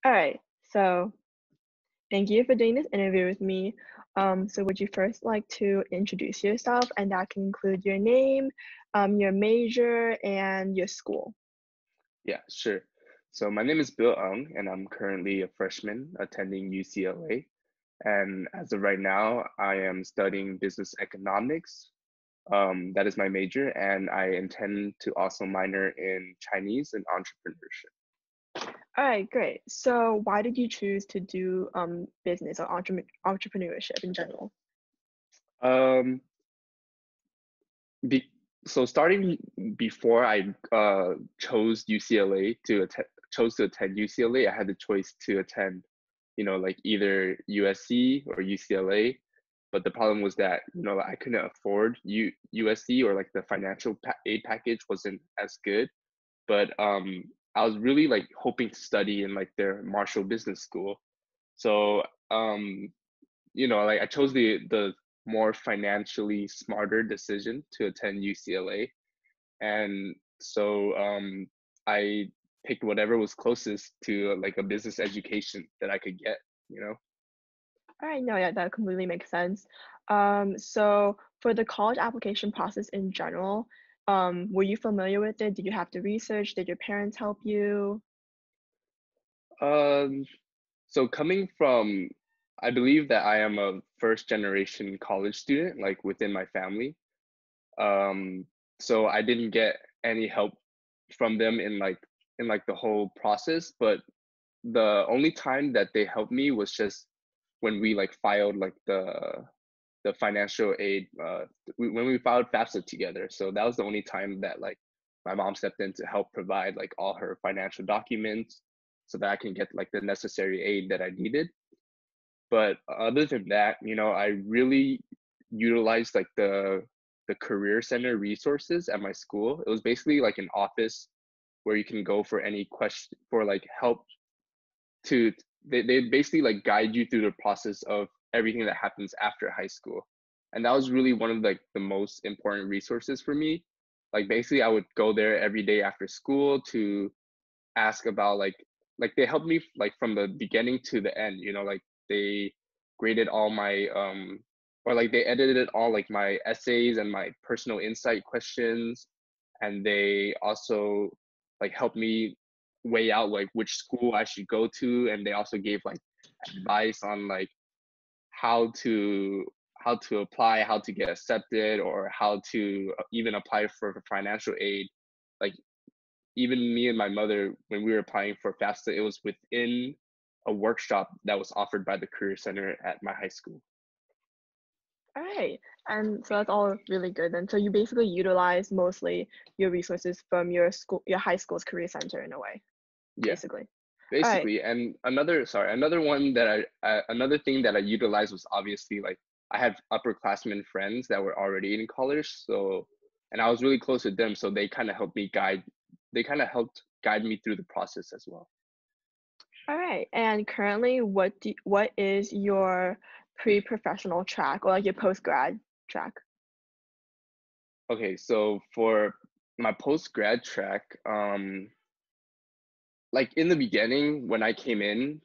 All right. So thank you for doing this interview with me. So would you first like to introduce yourself, and that can include your name, your major, and your school? Yeah, sure. So my name is Bill Ung, and I'm currently a freshman attending UCLA. And as of right now, I am studying business economics. That is my major, and I intend to also minor in Chinese and entrepreneurship. All right, great. So why did you choose to do business or entrepreneurship in general? Um, be, so starting before I chose UCLA chose to attend UCLA, I had the choice to attend, like either USC or UCLA. But the problem was that, I couldn't afford USC, or like the financial aid package wasn't as good. But I was really like hoping to study in like their Marshall Business School. So like I chose the more financially smarter decision to attend UCLA. And so I picked whatever was closest to like a business education that I could get, you know. All right, no, yeah, that completely makes sense. So for the college application process in general, were you familiar with it? Did you have to research? Did your parents help you? Um, so coming from, I believe that I am a first generation college student, like within my family. Um, so I didn't get any help from them in like the whole process, but the only time that they helped me was just when we like filed like the financial aid when we filed FAFSA together. So that was the only time that like my mom stepped in to help provide like all her financial documents so that I can get like the necessary aid that I needed. But other than that, I really utilized like the career center resources at my school. It was basically like an office where you can go for any question for like help to they basically like guide you through the process of everything that happens after high school. And that was really one of like the most important resources for me. Like basically I would go there every day after school to ask about like they helped me like from the beginning to the end, like they graded all my or like they edited all like my essays and my personal insight questions, and they also like helped me weigh out like which school I should go to, and they also gave like advice on like how to how to apply, how to get accepted, or how to even apply for financial aid. Like even me and my mother, when we were applying for FAFSA, it was within a workshop that was offered by the Career Center at my high school. All right, and so that's all really good then. So you basically utilize mostly your resources from your school, your high school's career center in a way, Yeah, basically. All right. basically. And another thing that I utilized was obviously like I had upperclassmen friends that were already in college, so and I was really close with them, so they kind of helped guide me through the process as well. All right. And currently, what is your pre-professional track or like your post-grad track? Okay, so for my post grad track, like in the beginning when I came in,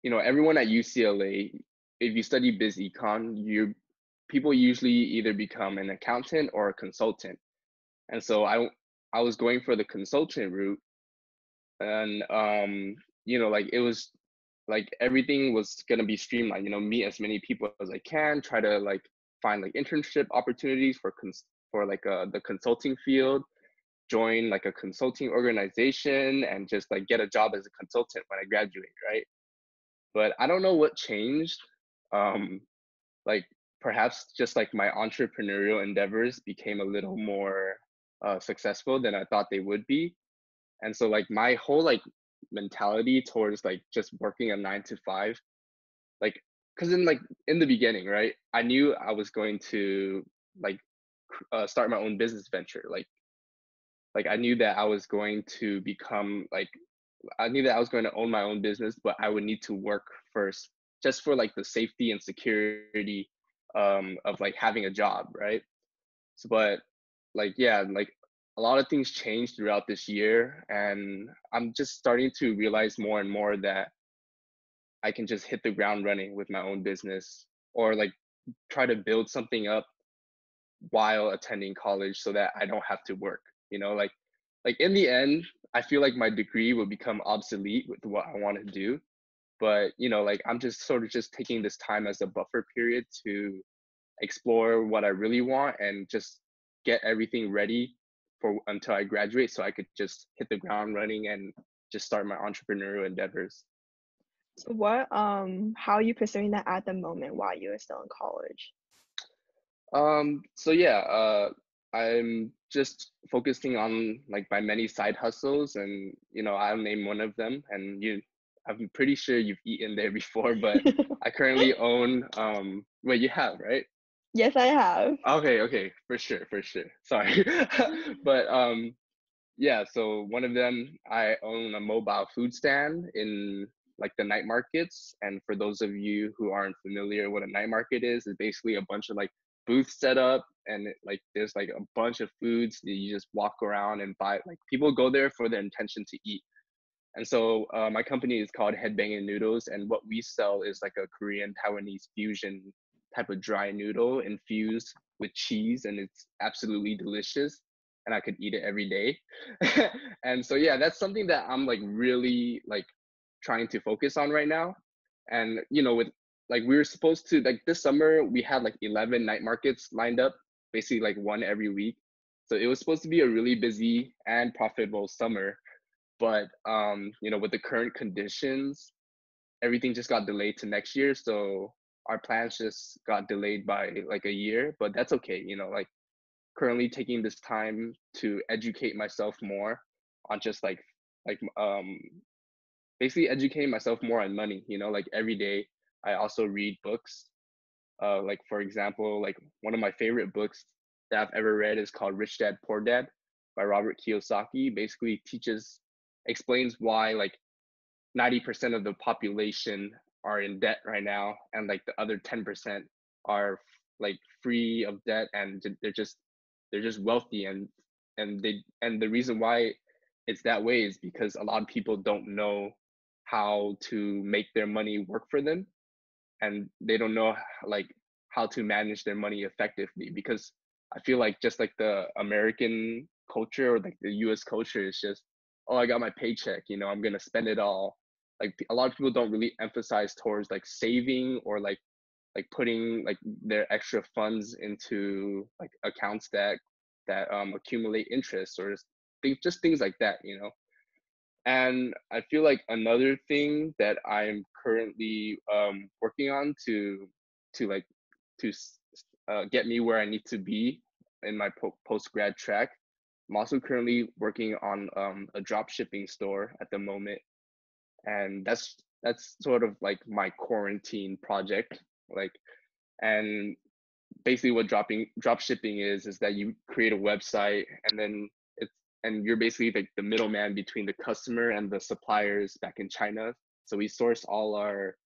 everyone at UCLA, if you study biz econ, people usually either become an accountant or a consultant. And so I was going for the consultant route, and like it was like everything was gonna be streamlined. Meet as many people as I can, try to like find like internship opportunities for like the consulting field, join like a consulting organization, and just like get a job as a consultant when I graduate, right? But I don't know what changed. Um, like perhaps just like my entrepreneurial endeavors became a little more successful than I thought they would be. And so like my whole like mentality towards like just working a 9 to 5, like because in the beginning, right, I knew I was going to like start my own business venture. Like I knew that I was going to become like I knew that I was going to own my own business, but I would need to work first just for like the safety and security of like having a job, right? So, but like yeah, like a lot of things changed throughout this year, and I'm just starting to realize more and more that I can just hit the ground running with my own business, or like try to build something up while attending college so that I don't have to work. Like in the end, I feel like my degree will become obsolete with what I want to do. But like I'm just sort of just taking this time as a buffer period to explore what I really want and just get everything ready for until I graduate so I could just hit the ground running and just start my entrepreneurial endeavors. So how are you pursuing that at the moment while you are still in college? So yeah, I'm just focusing on like my many side hustles, and I'll name one of them. And I'm pretty sure you've eaten there before, but I currently own wait, you have, right? Yes, I have. Okay, okay, for sure, for sure. Sorry. But yeah, so one of them, I own a mobile food stand in like the night markets. And for those of you who aren't familiar, what a night market is, it's basically a bunch of like booths set up, and like there's like a bunch of foods that you just walk around and buy. Like people go there for the intention to eat. And so my company is called Headbanging Noodles, and what we sell is like a Korean Taiwanese fusion type of dry noodle infused with cheese, and it's absolutely delicious. And I could eat it every day. And so yeah, that's something that I'm like really like trying to focus on right now. And with like we were supposed to like this summer we had like 11 night markets lined up, basically like one every week. So it was supposed to be a really busy and profitable summer, but with the current conditions, everything just got delayed to next year. So our plans just got delayed by like a year, but that's okay. Like currently taking this time to educate myself more on just like basically educating myself more on money. Like every day I also read books. Like for example, like one of my favorite books that I've ever read is called Rich Dad Poor Dad by Robert Kiyosaki. Basically explains why like 90% of the population are in debt right now, and like the other 10% are like free of debt, and they're just wealthy. And the reason why it's that way is because a lot of people don't know how to make their money work for them, and they don't know like how to manage their money effectively. Because I feel like just like the American culture or like the US culture is just, oh, I got my paycheck, I'm gonna spend it all. Like a lot of people don't really emphasize towards like saving, or like putting like their extra funds into like accounts that accumulate interest, or just things like that. And I feel like another thing that I'm currently working on to like to get me where I need to be in my post-grad track. I'm also currently working on a drop shipping store at the moment, and that's sort of like my quarantine project. Like, and basically what drop shipping is that you create a website, and then you're basically like the middleman between the customer and the suppliers back in China. So we source all our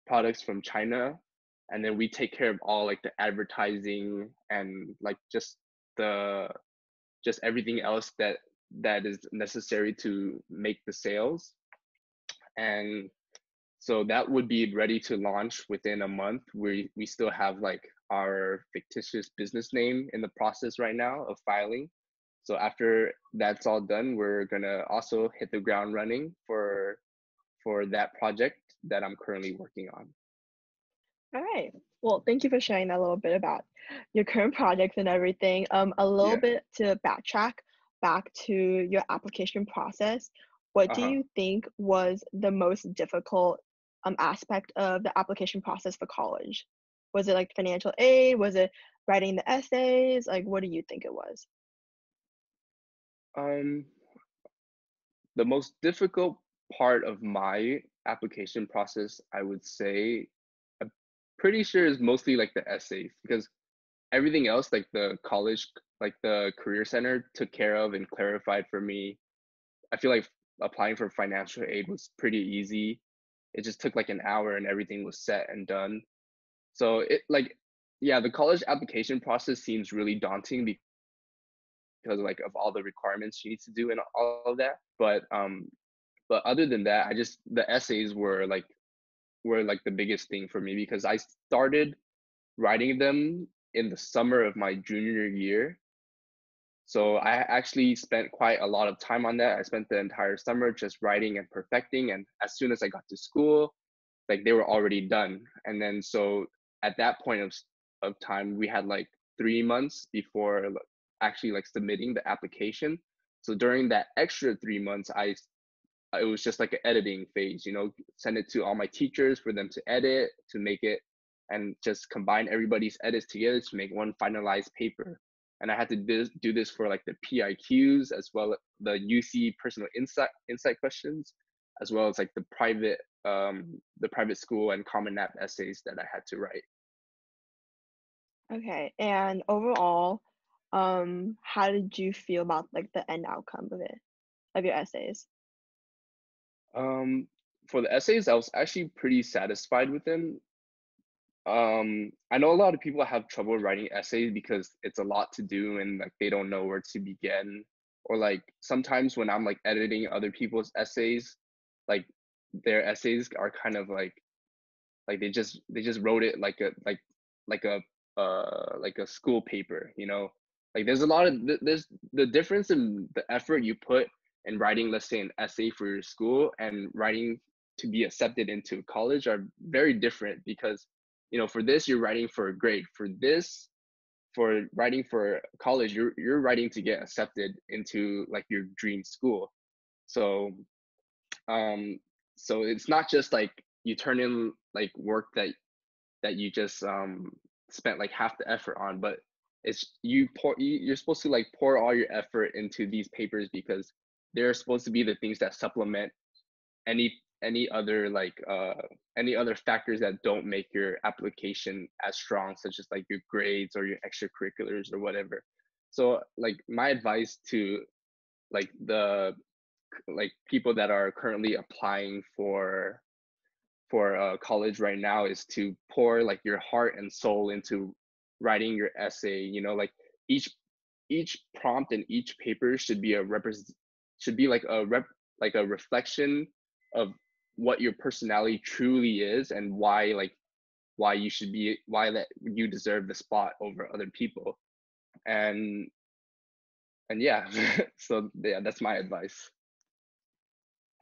products from China, and then we take care of all like the advertising and like the just everything else that is necessary to make the sales. And so that would be ready to launch within a month. We still have like our fictitious business name in the process right now of filing. So after that's all done, we're gonna also hit the ground running for that project that I'm currently working on. All right. Well, thank you for sharing that little bit about your current projects and everything. A little Yeah. bit to backtrack back to your application process. What do Uh-huh. you think was the most difficult aspect of the application process for college? Was it like financial aid? Was it writing the essays? Like, what do you think it was? Um, the most difficult part of my application process, I would say, I'm pretty sure is mostly like the essays, because everything else, like the college, like the career center took care of and clarified for me. I feel like applying for financial aid was pretty easy. It just took like an hour and everything was set and done. So it like, yeah, the college application process seems really daunting because like of all the requirements she needs to do and all of that. But other than that, I just the essays were like the biggest thing for me because I started writing them in the summer of my junior year. So I actually spent quite a lot of time on that. I spent the entire summer just writing and perfecting. And as soon as I got to school, like they were already done. And then so at that point of time, we had like 3 months before actually like submitting the application. So during that extra 3 months, it was just like an editing phase, send it to all my teachers for them to edit, to make it, and just combine everybody's edits together to make one finalized paper. And I had to do this for like the PIQs as well as the UC personal insight questions, as well as like the private school and Common App essays that I had to write. Okay, and overall, how did you feel about like the end outcome of it, of your essays? For the essays, I was actually pretty satisfied with them. I know a lot of people have trouble writing essays because it's a lot to do and like they don't know where to begin. Or like sometimes when I'm like editing other people's essays, like their essays are kind of like they just wrote it like a like a school paper, like there's a lot of there's the difference in the effort you put in writing, let's say, an essay for your school and writing to be accepted into college are very different because for this you're writing for a grade, for writing for college you're writing to get accepted into like your dream school. So um so it's not just like you turn in like work that you just spent like half the effort on, but you're supposed to like pour all your effort into these papers because they're supposed to be the things that supplement any any other like any other factors that don't make your application as strong, such as like your grades or your extracurriculars or whatever. So like my advice to like the like people that are currently applying for college right now is to pour like your heart and soul into writing your essay. Like each prompt and each paper should be like a reflection of what your personality truly is and why that you deserve the spot over other people. And and yeah, so yeah, that's my advice.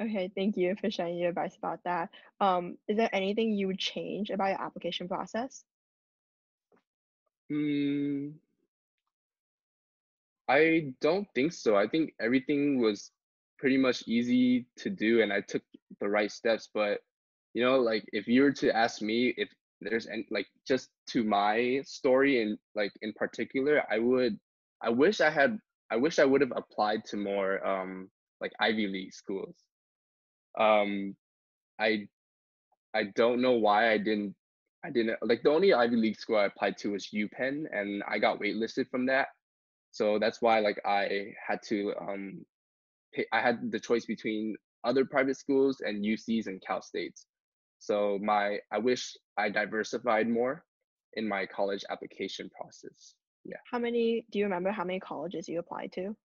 Okay, thank you for sharing your advice about that. Is there anything you would change about your application process? Hmm. I don't think so. I think everything was pretty much easy to do and I took the right steps. But like if you were to ask me if there's any like just to my story and like in particular, I wish I had I wish I would have applied to more like Ivy League schools. Um I I don't know why I didn't like the only Ivy League school I applied to was UPenn and I got waitlisted from that. So that's why like I had the choice between other private schools and UCs and Cal States. So I wish I diversified more in my college application process. Yeah. Do you remember how many colleges you applied to?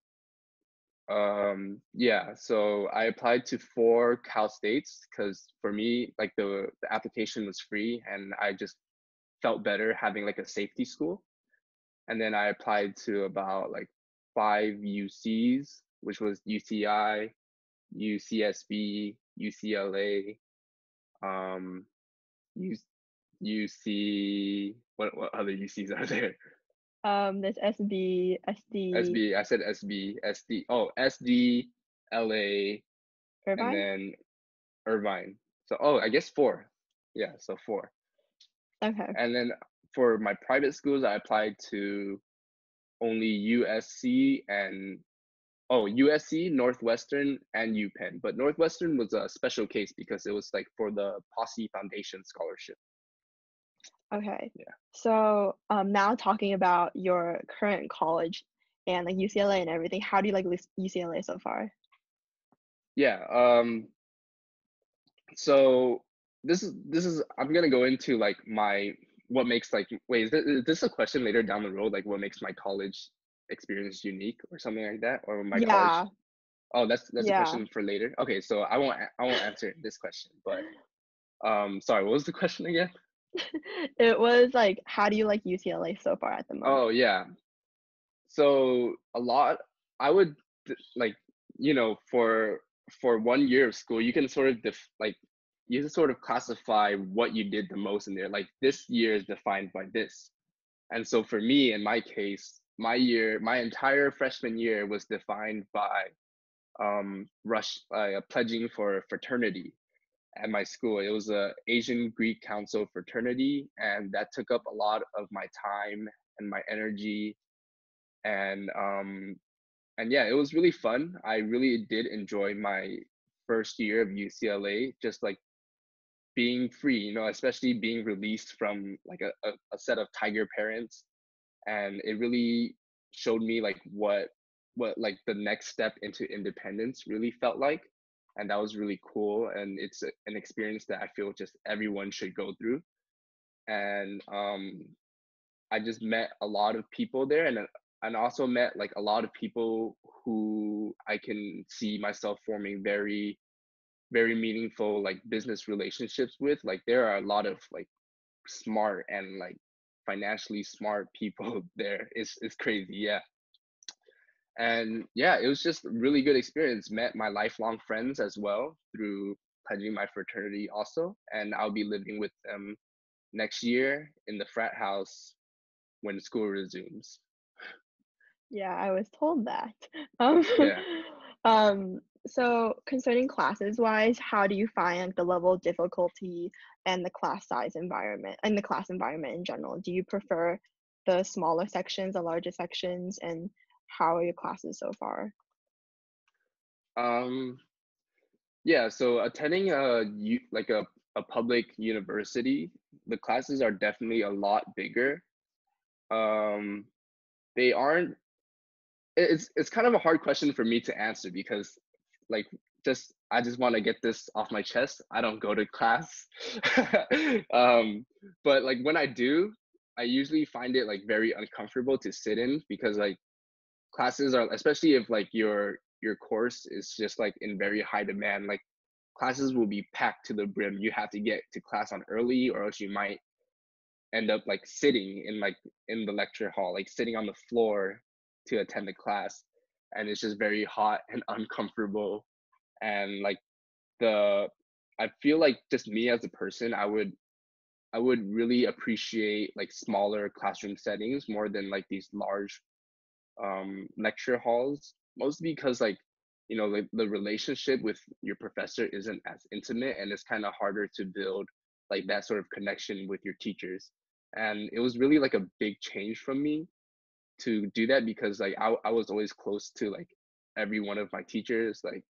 Yeah, so I applied to 4 Cal States because for me, like the application was free and I just felt better having like a safety school. And then I applied to about like 5 UCs, which was UCI, UCSB, UCLA, um, U, UC. What other UCs are there? There's SB, SD, SB. I said SB, SD. Oh, SD, LA, and Irvine? then Irvine. So I guess 4. Yeah, so 4. Okay. And then for my private schools, I applied to only USC and USC, Northwestern, and UPenn. But Northwestern was a special case because it was like for the Posse Foundation scholarship. Okay. Yeah. So, now talking about your current college and like UCLA and everything, how do you like UCLA so far? Yeah. So this is I'm gonna go into like my what makes like wait is this a question later down the road, like what makes my college experience unique or something like that, or my college? Yeah, Oh, that's a yeah. question for later. Okay, so I won't answer this question, but sorry, what was the question again? It was like, how do you like UCLA so far at the moment? Oh yeah. So a lot I would like, you know, for 1 year of school, you can sort of you can sort of classify what you did the most in there. Like this year is defined by this. And so for me, in my case, my entire freshman year was defined by pledging for fraternity at my school. It was a Asian Greek Council fraternity, and that took up a lot of my time and my energy. And yeah, it was really fun. I really did enjoy my first year of UCLA, just like being free, you know, especially being released from like a set of tiger parents. And it really showed me like what like the next step into independence really felt like. And that was really cool. And it's an experience that I feel just everyone should go through. And I just met a lot of people there, and also met like a lot of people who I can see myself forming very meaningful like business relationships with. Like there are a lot of like smart and like financially smart people there. It's crazy, yeah. And yeah, it was just a really good experience. Met my lifelong friends as well through pledging my fraternity also, and I'll be living with them next year in the frat house when school resumes. Yeah, I was told that. Um, Yeah. so concerning classes wise, how do you find like the level of difficulty and the class size environment and the class environment in general? Do you prefer the smaller sections, the larger sections, and how are your classes so far? Um, yeah, so attending like a public university, the classes are definitely a lot bigger. Um, they aren't it's kind of a hard question for me to answer because like just I just want to get this off my chest. I don't go to class. um, but like when I do, I usually find it like very uncomfortable to sit in because like classes are, especially if like your course is just like in very high demand, like classes will be packed to the brim. You have to get to class on early or else you might end up like sitting in like in the lecture hall, like sitting on the floor to attend the class. And it's just very hot and uncomfortable. And like the I feel like just me as a person, I would really appreciate like smaller classroom settings more than like these large lecture halls, mostly because like, you know, like the relationship with your professor isn't as intimate, and it's kind of harder to build like that sort of connection with your teachers. And it was really like a big change from me to do that because like I was always close to like every one of my teachers. Like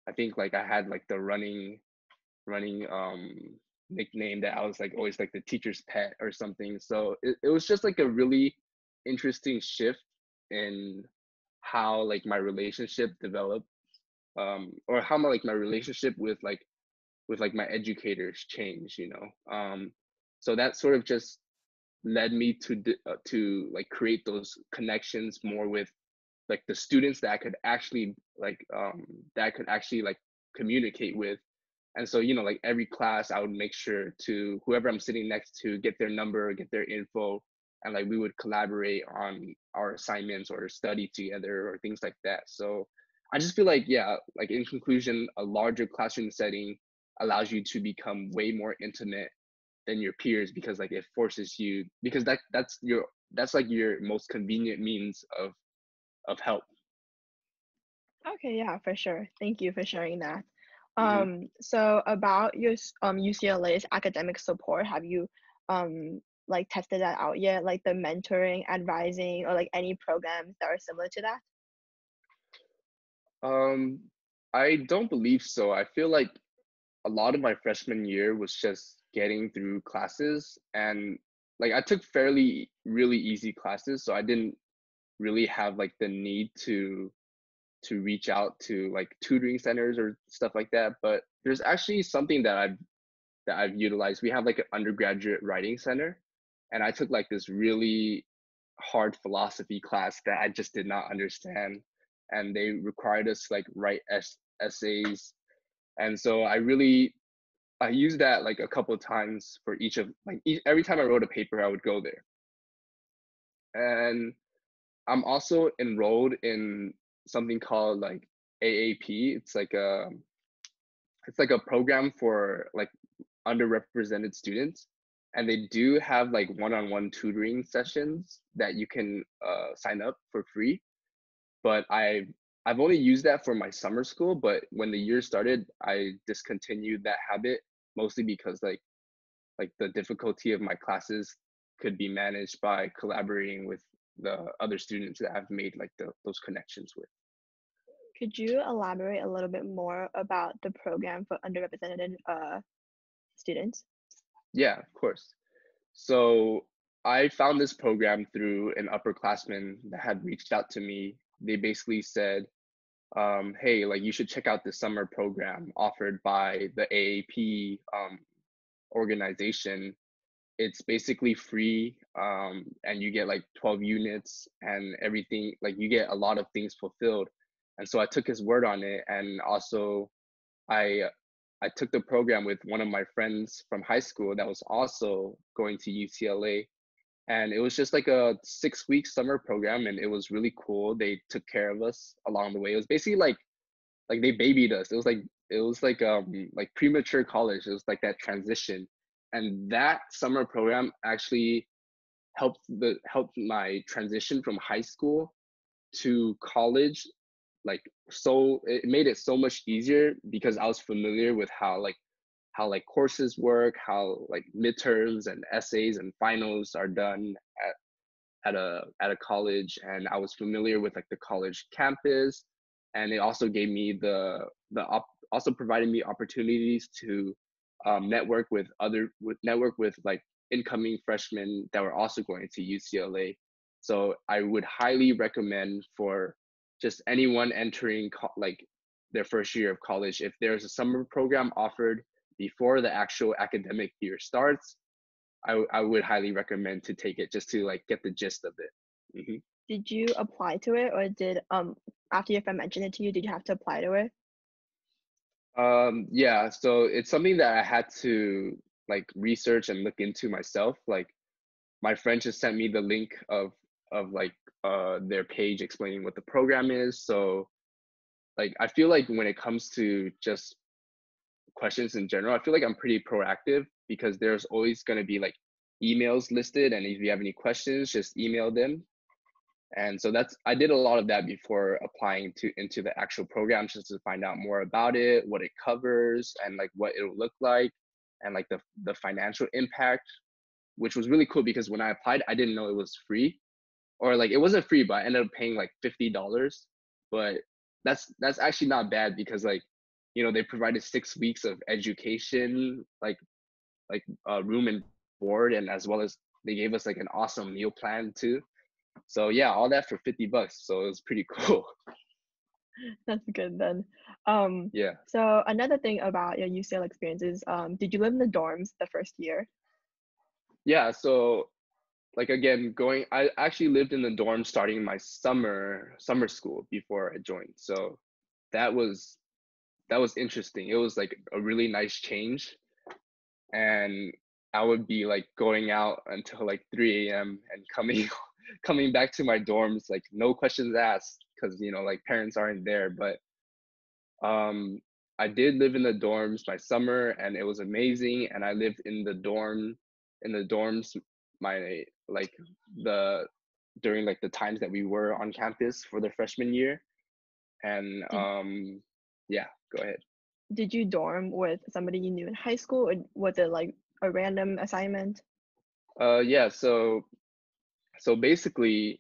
I think like I had like the running nickname that I was like always like the teacher's pet or something. So it was just like a really interesting shift in how like my relationship developed, or how my relationship with like my educators changed, you know. So that sort of just led me to like create those connections more with like the students that I could actually that I could actually like communicate with. And so, you know, like every class I would make sure to whoever I'm sitting next to get their number, get their info, and like we would collaborate on our assignments or study together or things like that. So I just feel like, yeah, like in conclusion, a larger classroom setting allows you to become way more intimate than your peers because like it forces you, because that's like your most convenient means of help. Okay, yeah, for sure. Thank you for sharing that. Hmm. So about your UCLA's academic support, have you like tested that out yet? Like the mentoring, advising, or like any programs that are similar to that? Um, I don't believe so. I feel like a lot of my freshman year was just getting through classes, and like I took fairly really easy classes, so I didn't really have like the need to reach out to like tutoring centers or stuff like that. But there's actually something that I've utilized. We have like an undergraduate writing center, and I took like this really hard philosophy class that I just did not understand, and they required us to like write essays. And so I used that like a couple of times for each of like every time I wrote a paper, I would go there. And I'm also enrolled in something called like AAP. It's like a program for like underrepresented students, and they do have like one-on-one tutoring sessions that you can sign up for free. But I've only used that for my summer school, but when the year started, I discontinued that habit, mostly because like the difficulty of my classes could be managed by collaborating with the other students that I've made like those connections with. Could you elaborate a little bit more about the program for underrepresented students? Yeah, of course. So I found this program through an upperclassman that had reached out to me. They basically said, hey, like you should check out the summer program offered by the AAP organization. It's basically free, and you get like 12 units and everything. Like you get a lot of things fulfilled. And so I took his word on it, and also I I took the program with one of my friends from high school that was also going to UCLA, and it was just like a 6 week summer program, and it was really cool. They took care of us along the way. It was basically like they babied us. It was like premature college. It was like that transition, and that summer program actually helped my transition from high school to college. Like, so it made it so much easier because I was familiar with how like courses work, how like midterms and essays and finals are done at a college, and I was familiar with like the college campus, and it also gave me also provided me opportunities to network with like incoming freshmen that were also going to UCLA. So I would highly recommend for just anyone entering like their first year of college, if there's a summer program offered before the actual academic year starts, I would highly recommend to take it just to like get the gist of it. Did you apply to it, or did after your friend mentioned it to you, did you have to apply to it? Yeah, so it's something that I had to like research and look into myself. Like my friend just sent me the link of like their page explaining what the program is. So like I feel like when it comes to just questions in general, I feel like I'm pretty proactive because there's always going to be like emails listed, and if you have any questions, just email them. And so I did a lot of that before applying to into the actual program, just to find out more about it, what it covers, and like what it'll look like, and like the financial impact, which was really cool because when I applied, I didn't know it was free, or like it wasn't free, but I ended up paying like $50. But that's actually not bad because like, you know, they provided 6 weeks of education, like room and board, and as well as they gave us like an awesome meal plan too. So yeah, all that for $50. So it was pretty cool. That's good then. Yeah. So another thing about your UCL experience is, did you live in the dorms the first year? Yeah. So like again, I actually lived in the dorm starting my summer school before I joined. So that was that was interesting. It was like a really nice change. And I would be like going out until like 3 a.m. and coming coming back to my dorms, like no questions asked, because you know, like parents aren't there. But um I did live in the dorms my summer, and it was amazing. And I lived in the dorms my like the during like the times that we were on campus for the freshman year. And Did yeah, go ahead. did you dorm with somebody you knew in high school, or was it like a random assignment? Yeah, so basically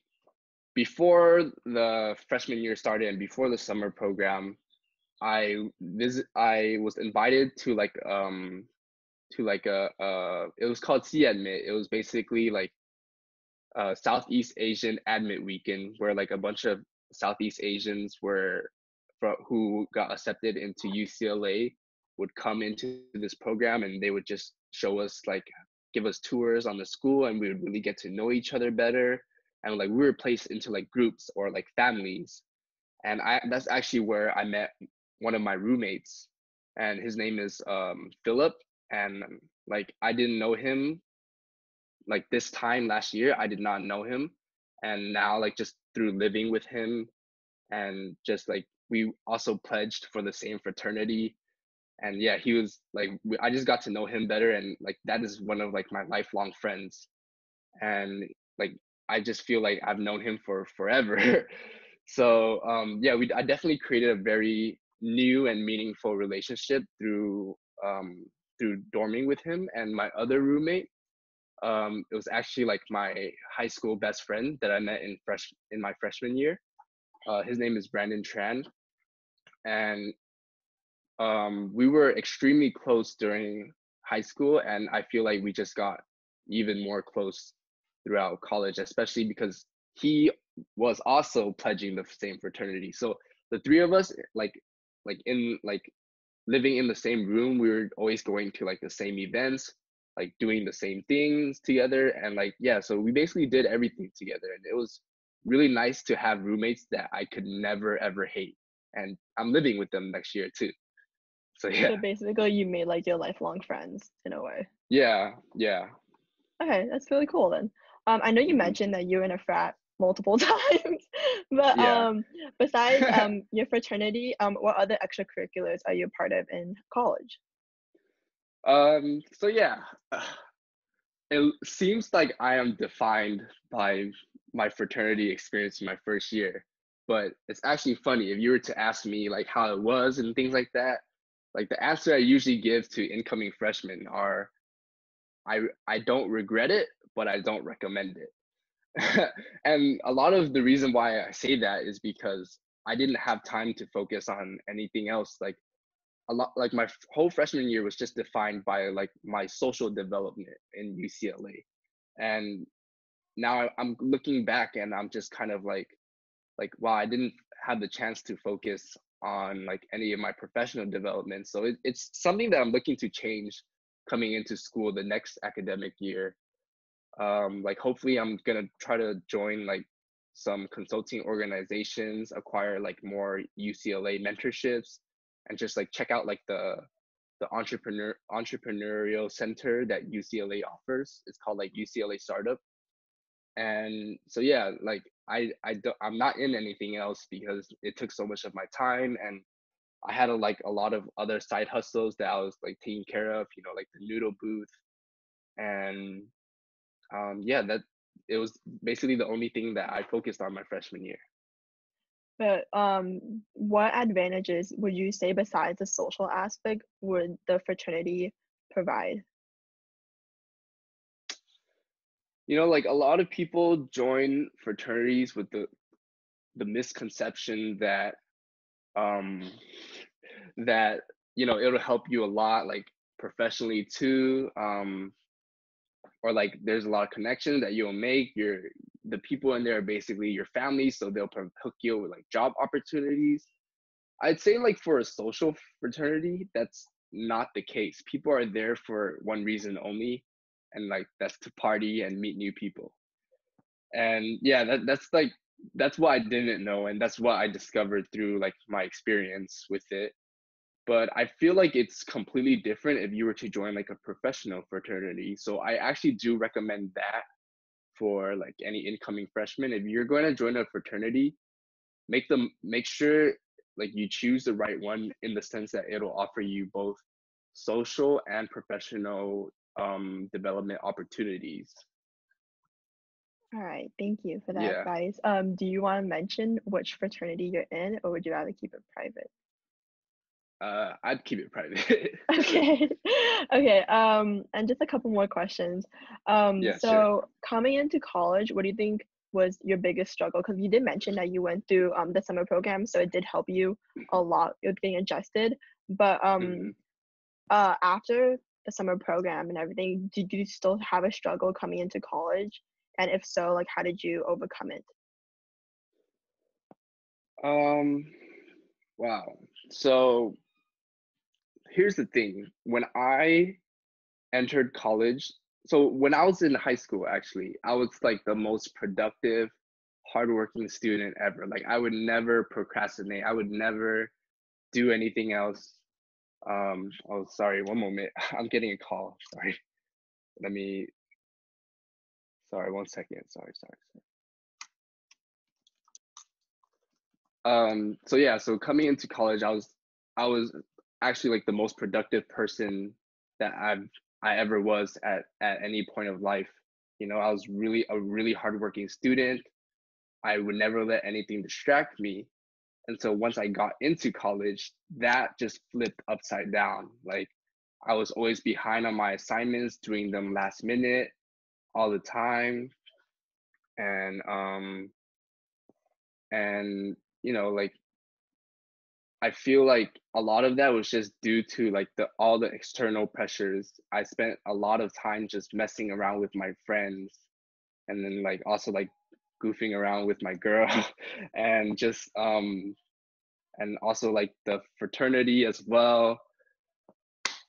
before the freshman year started and before the summer program, I was invited to like a it was called C Admit. It was basically like Southeast Asian Admit Weekend, where like a bunch of Southeast Asians who got accepted into UCLA would come into this program, and they would just show us like give us tours on the school, and we would really get to know each other better. and like we were placed into like groups or like families. And that's actually where I met one of my roommates, and his name is Philip. And like I didn't know him like this time last year. I did not know him, and now like just through living with him and just like we also pledged for the same fraternity. And yeah, he was like I just got to know him better, and like that is one of like my lifelong friends. And like I just feel like I've known him for forever. So yeah, I definitely created a very new and meaningful relationship um, through dorming with him. And my other roommate, it was actually like my high school best friend that I met in my freshman year. His name is Brandon Tran, and we were extremely close during high school, and I feel like we just got even more close throughout college, especially because he was also pledging the same fraternity. So the three of us, like in like living in the same room, we were always going to like the same events, like doing the same things together, and like yeah, so we basically did everything together, and it was really nice to have roommates that I could never ever hate. And I'm living with them next year too. So So yeah, basically, you made like your lifelong friends in a way. yeah. Okay, that's really cool then. I know you Hmm. mentioned that you're in a frat multiple times, but Yeah. besides your fraternity, what other extracurriculars are you a part of in college? So yeah, it seems like I am defined by my fraternity experience in my first year, but it's actually funny if you were to ask me like how it was and things like that. Like the answer I usually give to incoming freshmen are I don't regret it, but I don't recommend it. And a lot of the reason why I say that is because I didn't have time to focus on anything else. Like a lot, like my whole freshman year was just defined by like my social development in UCLA. And now I'm looking back and I'm just kind of like wow, I didn't have the chance to focus on like any of my professional development. So it's something that I'm looking to change coming into school the next academic year. Like hopefully I'm gonna try to join like some consulting organizations, acquire like more UCLA mentorships, and just like check out like the entrepreneurial center that UCLA offers. It's called like UCLA Startup. And so yeah, like I'm not in anything else because it took so much of my time, and I had like a lot of other side hustles that I was like taking care of, like the noodle booth. And yeah, that it was basically the only thing that I focused on my freshman year. But what advantages would you say besides the social aspect would the fraternity provide? Like a lot of people join fraternities with the misconception that um that it'll help you a lot like professionally too, or like there's a lot of connections that you'll make. The people in there are basically your family, so they'll hook you with like job opportunities. I'd say like for a social fraternity, that's not the case. People are there for one reason only, and like that's to party and meet new people. And yeah, that's what I didn't know, and that's what I discovered through like my experience with it. But I feel like it's completely different if you were to join like a professional fraternity. So I actually do recommend that for like any incoming freshmen. If you're going to join a fraternity, make sure like you choose the right one in the sense that it'll offer you both social and professional development opportunities. All right, thank you for that Yeah. advice. Do you want to mention which fraternity you're in, or would you rather keep it private? I'd keep it private. Okay. Okay, and just a couple more questions. Yeah, sure. So coming into college, what do you think was your biggest struggle? Because you did mention that you went through the summer program, so it did help you a lot with getting adjusted. But Hmm. after the summer program and everything, did you still have a struggle coming into college? And if so, like how did you overcome it? Um, wow. So here's the thing. When I entered college, so when I was in high school, actually, I was like the most productive, hardworking student ever. Like I would never procrastinate. I would never do anything else. Oh, sorry, one moment. I'm getting a call. Sorry. Let me, sorry, one second. Sorry. So yeah, so coming into college, I was actually like the most productive person that I ever was at any point of life. You know, I was really a really hardworking student. I would never let anything distract me. And so once I got into college, that just flipped upside down. Like I was always behind on my assignments, doing them last minute all the time. And and you know, like I feel like a lot of that was just due to like the all the external pressures. I spent a lot of time just messing around with my friends and then like also like goofing around with my girl and just and also like the fraternity as well.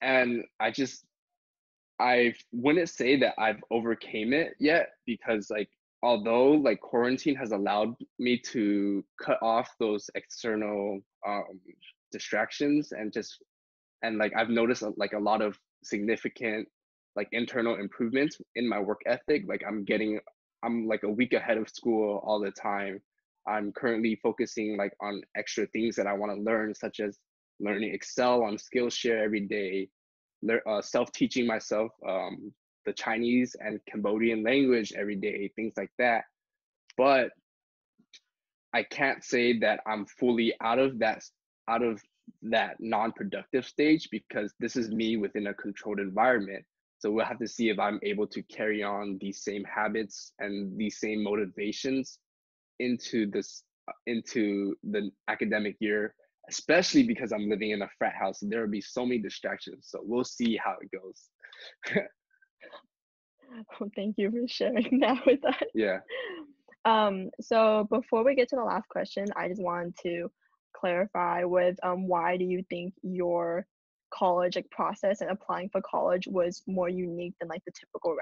And I wouldn't say that I've overcame it yet because like although like quarantine has allowed me to cut off those external distractions and just and like I've noticed like a lot of significant like internal improvements in my work ethic. Like I'm like a week ahead of school all the time. I'm currently focusing like on extra things that I want to learn, such as learning Excel on Skillshare every day, self-teaching myself the Chinese and Cambodian language every day, things like that. But I can't say that I'm fully out of that non-productive stage because this is me within a controlled environment. So we'll have to see if I'm able to carry on these same habits and these same motivations into the academic year, especially because I'm living in a frat house. So there will be so many distractions. So we'll see how it goes. Well, thank you for sharing that with us. Yeah. So before we get to the last question, I just wanted to clarify with why do you think your college like process and applying for college was more unique than like the typical route?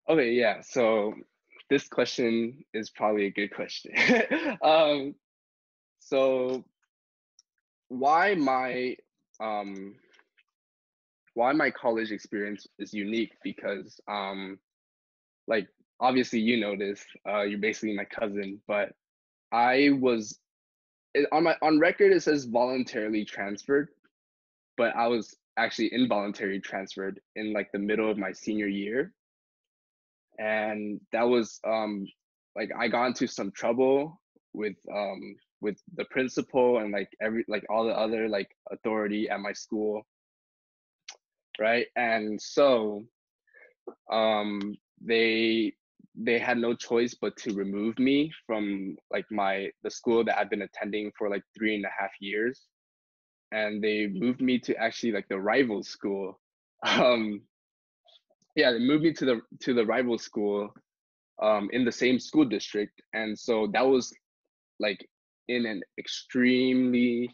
Okay, yeah. So this question is probably a good question. um, so why my um why my college experience is unique because like obviously you know this, you're basically my cousin, but I was on my on record it says voluntarily transferred, but I was actually involuntarily transferred in like the middle of my senior year. And that was like I got into some trouble with the principal and like every like all the other like authority at my school, right? And so um they they had no choice but to remove me from like the school that I've been attending for like 3.5 years, and they moved me to actually like the rival school. um yeah, they moved me to the rival school in the same school district. And so that was like in an extremely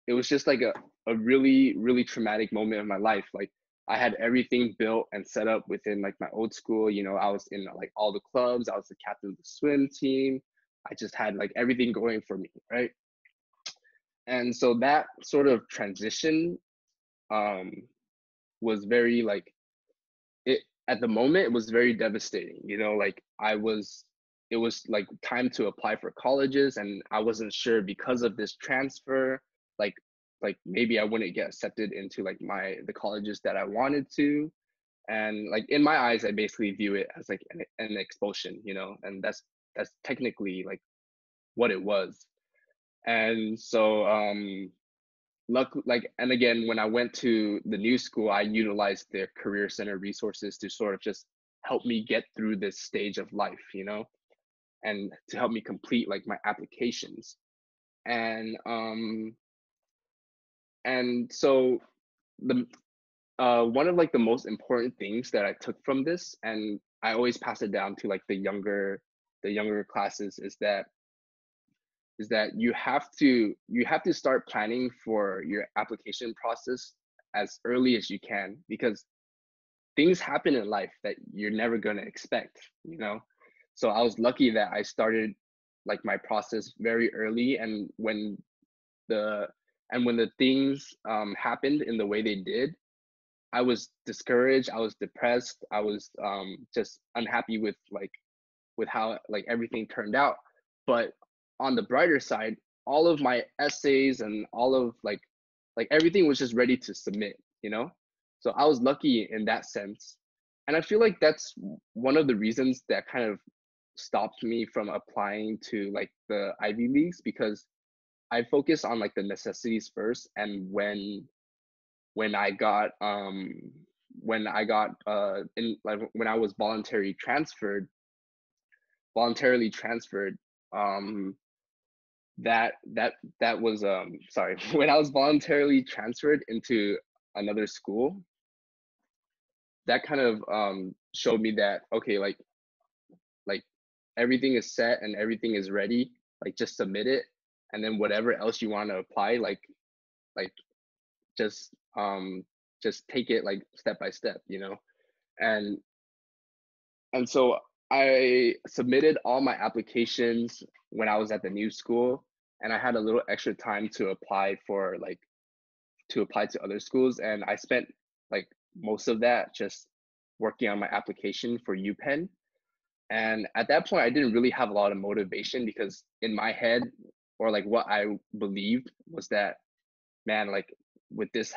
it was just like a really really traumatic moment of my life. Like I had everything built and set up within like my old school. You know, I was in like all the clubs, I was the captain of the swim team, I just had like everything going for me, right? And so that sort of transition um was very like it at the moment it was very devastating. You know, like it was like time to apply for colleges, and I wasn't sure because of this transfer, like maybe I wouldn't get accepted into like the colleges that I wanted to. And like in my eyes I basically view it as like an expulsion, you know, and that's technically like what it was. And so and again, when I went to the new school, I utilized their career center resources to sort of just help me get through this stage of life, you know, and to help me complete like my applications. And so the one of like the most important things that I took from this, and I always pass it down to like the younger classes, is that is that you have to start planning for your application process as early as you can, because things happen in life that you're never going to expect, you know. So I was lucky that I started like my process very early, the and when the things happened in the way they did, I was discouraged, I was depressed, I was just unhappy with how like everything turned out. But on the brighter side, all of my essays and all of like everything was just ready to submit, you know? So I was lucky in that sense. And I feel like that's one of the reasons that kind of stopped me from applying to like the Ivy Leagues, because I focused on like the necessities first. And when I got in like when I was voluntarily transferred, um that was sorry, when I was voluntarily transferred into another school, that kind of showed me that okay, like everything is set and everything is ready, like just submit it, and then whatever else you want to apply, like just just take it like step by step, you know. and and so I submitted all my applications when I was at the new school, and I had a little extra time to apply for like to apply to other schools, and I spent like most of that just working on my application for UPenn. And at that point, I didn't really have a lot of motivation, because in my head, or like what I believed was that, man, like with this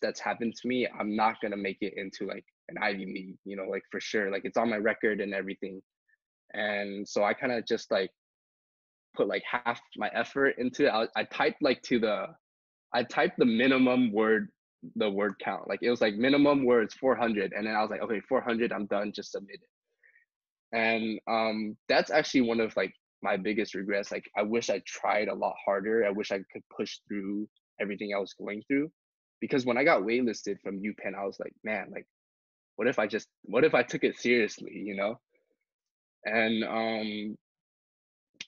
that's happened to me, I'm not gonna make it into like an Ivy League, you know, like for sure. Like it's on my record and everything. And so I kind of just like put like half my effort into it. I typed like I typed the word count. Like it was like minimum words 400, and then I was like, okay, 400, I'm done, just submit it. And that's actually one of like my biggest regrets. Like I wish I tried a lot harder. I wish I could push through everything I was going through, because when I got waitlisted from UPenn, I was like, man, like what if I took it seriously, you know? And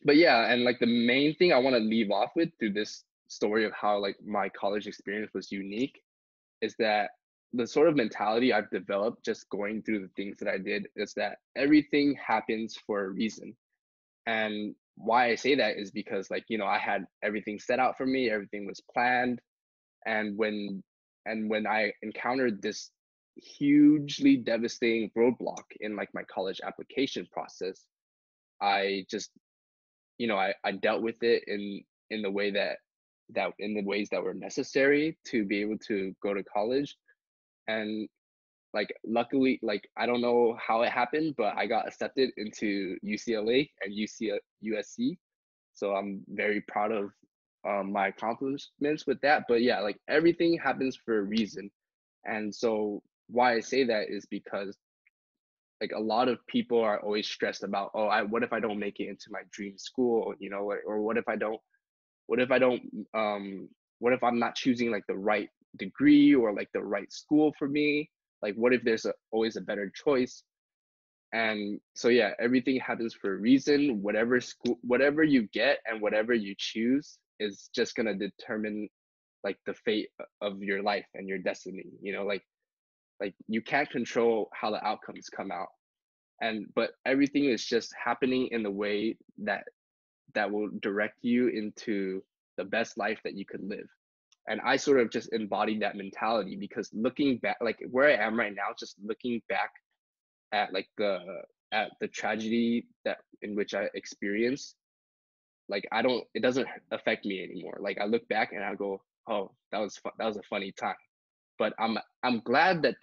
but yeah, and like the main thing I want to leave off with through this story of how like my college experience was unique is that the sort of mentality I've developed just going through the things that I did is that everything happens for a reason. And why I say that is because, like, you know, I had everything set out for me, everything was planned. And when I encountered this hugely devastating roadblock in like my college application process, I just, you know, I dealt with it in the way that in the ways that were necessary to be able to go to college. And like luckily, like I don't know how it happened, but I got accepted into UCLA and USC. So I'm very proud of my accomplishments with that. But yeah, like everything happens for a reason. And so why I say that is because like a lot of people are always stressed about, oh, what if I don't make it into my dream school, you know, or what if I don't what if I'm not choosing like the right degree or like the right school for me? Like what if there's always a better choice? And so yeah, everything happens for a reason. Whatever you get and whatever you choose is just going to determine like the fate of your life and your destiny, you know, like you can't control how the outcomes come out. And but everything is just happening in the way that will direct you into the best life that you could live. And I sort of just embodied that mentality, because looking back, like where I am right now, just looking back at like the tragedy that in which I experienced, like I don't, it doesn't affect me anymore. Like I look back and I go, oh, that was a funny time. But I'm glad that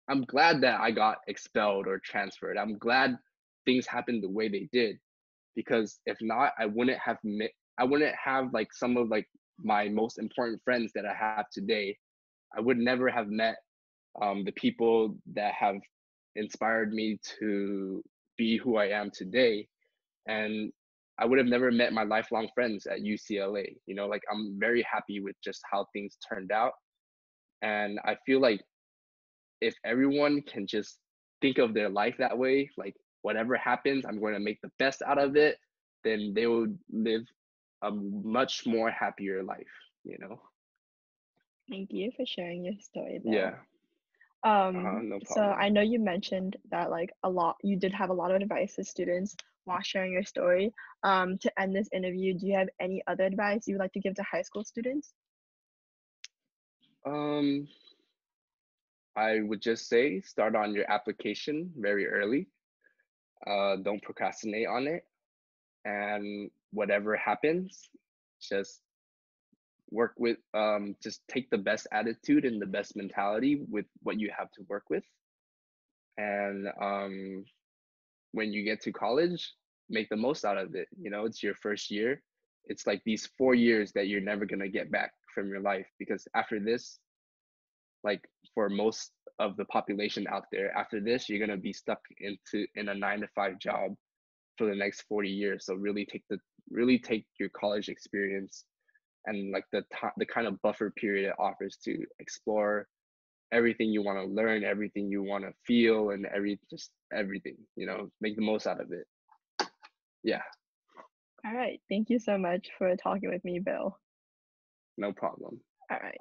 I'm glad that I got expelled or transferred. I'm glad things happened the way they did, because if not, I wouldn't have like some of like my most important friends that I have today. I would never have met the people that have inspired me to be who I am today. And I would have never met my lifelong friends at UCLA. You know, like I'm very happy with just how things turned out. And I feel like if everyone can just think of their life that way, like whatever happens, I'm going to make the best out of it, then they will live a much more happier life, you know? Thank you for sharing your story, Bill. Yeah. No So problem. I know you mentioned that like a lot, you did have a lot of advice to students while sharing your story. To end this interview, do you have any other advice you would like to give to high school students? Um, I would just say start on your application very early. Don't procrastinate on it, and whatever happens, just just take the best attitude and the best mentality with what you have to work with. And when you get to college, make the most out of it. You know, it's your first year. It's like these 4 years that you're never gonna get back from your life, because after this, like for most of the population out there, after this, you're gonna be stuck in a 9 to 5 job for the next 40 years. So really take your college experience and like the kind of buffer period it offers to explore everything you want to learn, everything you want to feel, and just everything, you know, make the most out of it. Yeah, All right. Thank you so much for talking with me, Bill. no problem. All right.